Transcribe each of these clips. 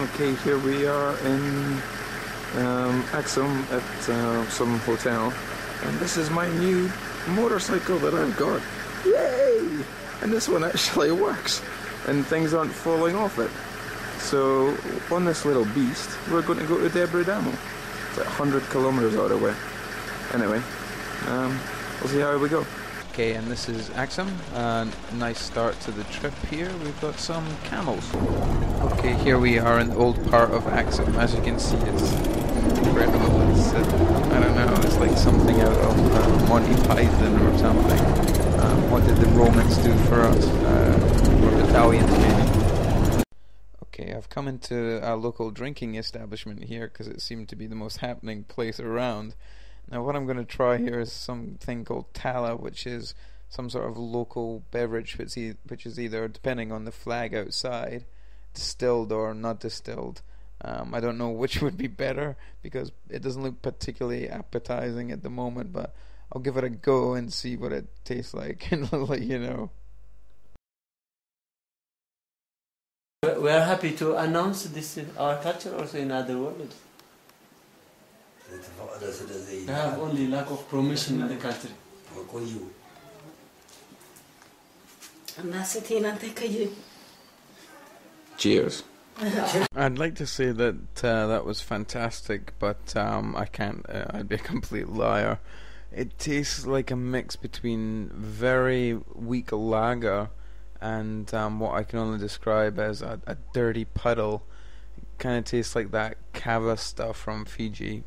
Okay, here we are in Axum at some hotel, and this is my new motorcycle that I've got. Yay! And this one actually works, and things aren't falling off it. So on this little beast, we're going to go to Debre Damo. It's like 100 kilometers out of the way. Anyway, we'll see how we go. Okay, and this is Axum. Nice start to the trip here. We've got some camels. Okay, here we are in the old part of Axum. As you can see, it's incredible. It's, I don't know, it's like something out of Monty Python or something. What did the Romans do for us? Or Italians maybe. Okay, I've come into a local drinking establishment here because it seemed to be the most happening place around. Now what I'm going to try here is something called tala, which is some sort of local beverage which is either, depending on the flag outside, distilled or not distilled. I don't know which would be better because it doesn't look particularly appetizing at the moment, but I'll give it a go and see what it tastes like and I'll let you know. We are happy to announce this in our culture also in other worlds. We have only lack of promotion in the country. Cheers. I'd like to say that that was fantastic, but I can't. I'd be a complete liar. It tastes like a mix between very weak lager and what I can only describe as a dirty puddle. It kind of tastes like that kava stuff from Fiji.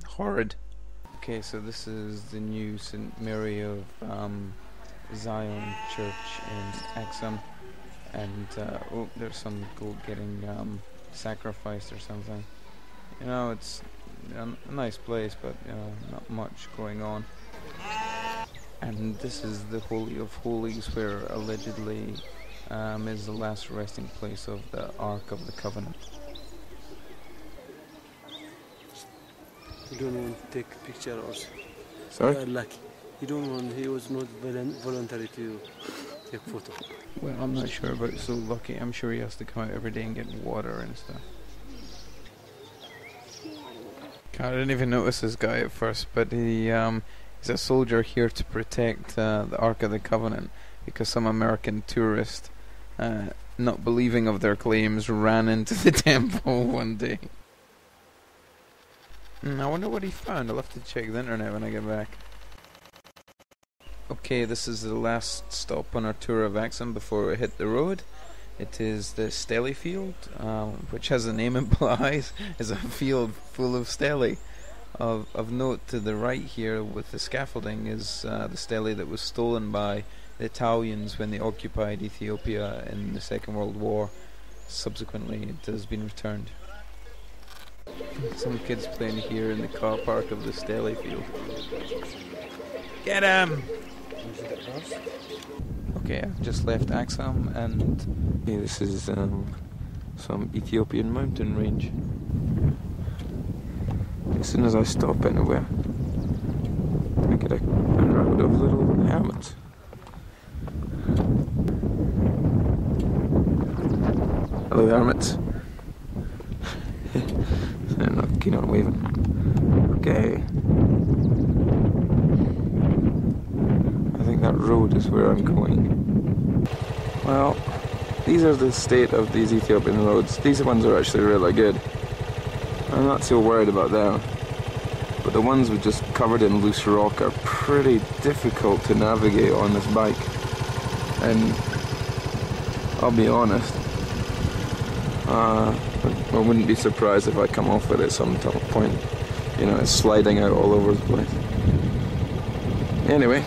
Horrid. Okay, so this is the new St. Mary of Zion Church in Axum, and oh, there's some goat getting sacrificed or something. You know, it's a nice place, but you know, not much going on. And this is the Holy of Holies, where allegedly is the last resting place of the Ark of the Covenant. You don't want to take a picture also. Sorry? You are lucky. You don't want, he was not voluntary to take photo. Well, I'm not sure about so lucky. I'm sure he has to come out every day and get water and stuff. God, I didn't even notice this guy at first, but he's a soldier here to protect the Ark of the Covenant, because some American tourist, not believing of their claims, ran into the temple one day. I wonder what he found. I'll have to check the internet when I get back. Okay, this is the last stop on our tour of Axum before we hit the road. It is the stele field, which, as the name implies, is a field full of stele. Of note to the right here with the scaffolding is the stele that was stolen by the Italians when they occupied Ethiopia in the Second World War. Subsequently, it has been returned. Some kids playing here in the car park of the stele field. Get him! Okay, I've just left Axum, and this is some Ethiopian mountain range. As soon as I stop anywhere, I get a crowd of little hermits. Hello, hermits. They're not keen on waving. Okay. I think that road is where I'm going. Well, these are the state of these Ethiopian roads. These ones are actually really good. I'm not so worried about them. But the ones with just covered in loose rock are pretty difficult to navigate on this bike. And I'll be honest, I wouldn't be surprised if I come off it at some point. You know, it's sliding out all over the place. Anyway,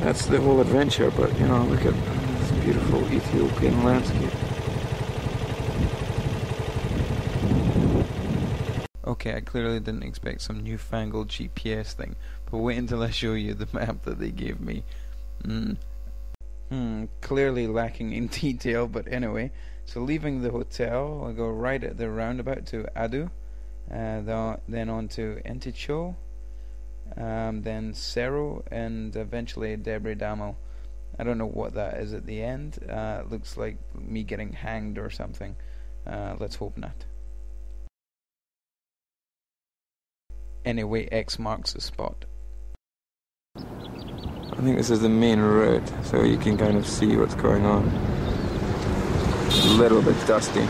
that's the whole adventure, but you know, look at this beautiful Ethiopian landscape. Okay, I clearly didn't expect some newfangled GPS thing, but wait until I show you the map that they gave me. Clearly lacking in detail, but anyway. So leaving the hotel, I'll go right at the roundabout to Adu, then on to Enticho, then Cerro, and eventually Debre Damo. I don't know what that is at the end. It looks like me getting hanged or something. Let's hope not. Anyway, X marks the spot. I think this is the main road, so you can kind of see what's going on. It's a little bit dusty. A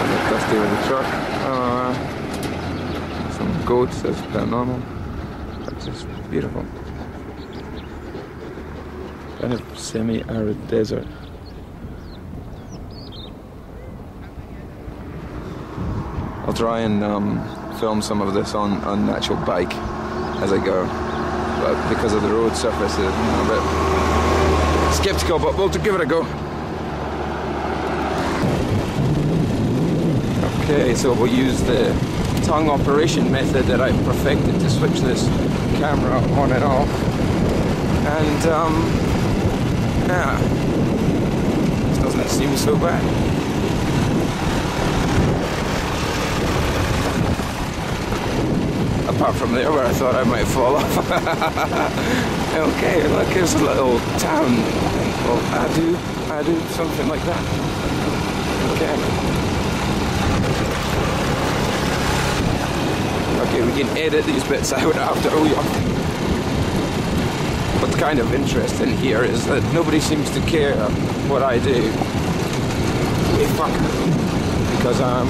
bit dusty with the truck. Some goats, that's about normal. But just beautiful. Kind of semi-arid desert. I'll try and film some of this on an actual bike as I go, but because of the road surface, I'm a bit skeptical, but we'll give it a go. Okay, so we'll use the tongue operation method that I've perfected to switch this camera on and off, and yeah, this doesn't seem so bad. Apart from there where I thought I might fall off. Okay, look, here's a little town called I.avi, something like that. Okay. Okay, we can edit these bits out after. Oh yeah. What's kind of interesting here is that nobody seems to care what I do. Hey, fuck. Because I'm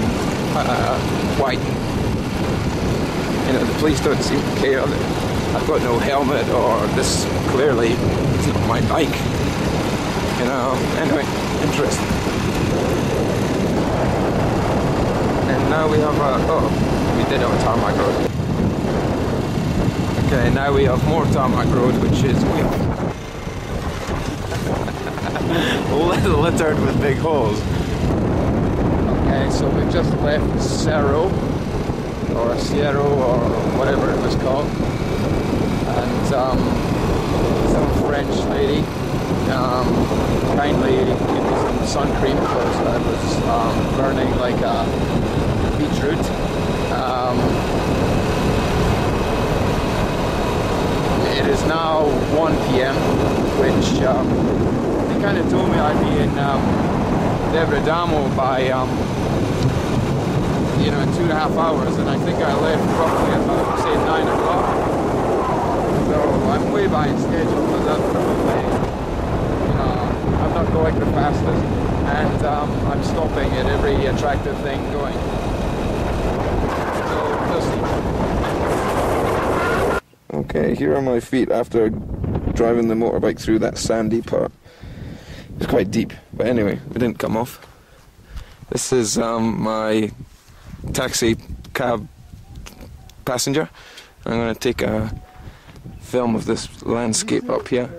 white. You know, the police don't seem to care that I've got no helmet, or this clearly is not my bike. You know, anyway, interesting. And now we have we did have a tarmac road. Okay, now we have more tarmac road, which is littered with big holes. Okay, so we've just left Cerro, or Sierra, or whatever it was called, and some French lady kindly gave me some sun cream because I was burning like a beetroot. It is now 1 p.m, which they kind of told me I'd be in Debre Damo by you know, in 2.5 hours, and I think I left roughly about, say, 9 o'clock. So I'm way behind schedule, but that's probably, you know, I'm not going the fastest, and I'm stopping at every attractive thing going. So we'll see. Okay, here are my feet after driving the motorbike through that sandy part. It's quite deep, but anyway, we didn't come off. This is my taxi cab passenger. I'm going to take a film of this landscape up here.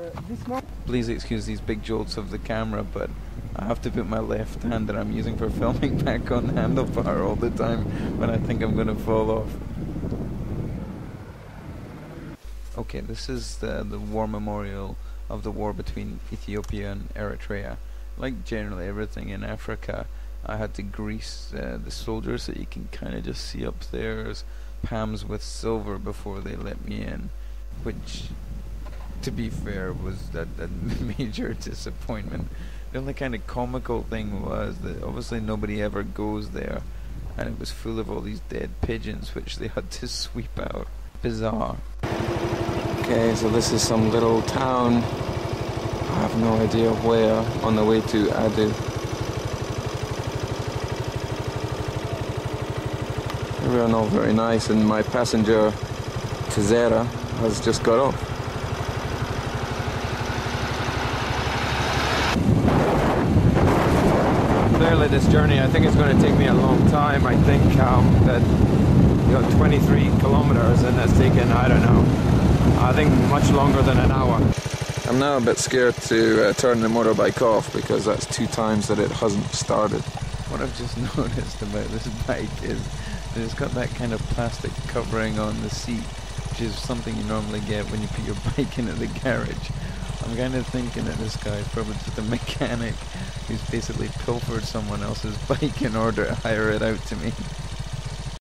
Please excuse these big jolts of the camera, but I have to put my left hand that I'm using for filming back on the handlebar all the time when I think I'm going to fall off. Okay, this is the war memorial of the war between Ethiopia and Eritrea. Like generally everything in Africa, I had to grease the soldiers that you can kind of just see up there as palms with silver before they let me in, which, to be fair, was a major disappointment. The only kind of comical thing was that obviously nobody ever goes there, and it was full of all these dead pigeons which they had to sweep out. Bizarre. Okay, so this is some little town. I have no idea where, on the way to I.avi. Everyone all very nice, and my passenger Tizera has just got off. Clearly this journey, I think it's going to take me a long time. I think that 23 kilometers, and that's taken, I don't know, I think much longer than an hour. I'm now a bit scared to turn the motorbike off because that's 2 times that it hasn't started. What I've just noticed about this bike is that it's got that kind of plastic covering on the seat, which is something you normally get when you put your bike in at the garage. I'm kind of thinking that this guy is probably just a mechanic who's basically pilfered someone else's bike in order to hire it out to me.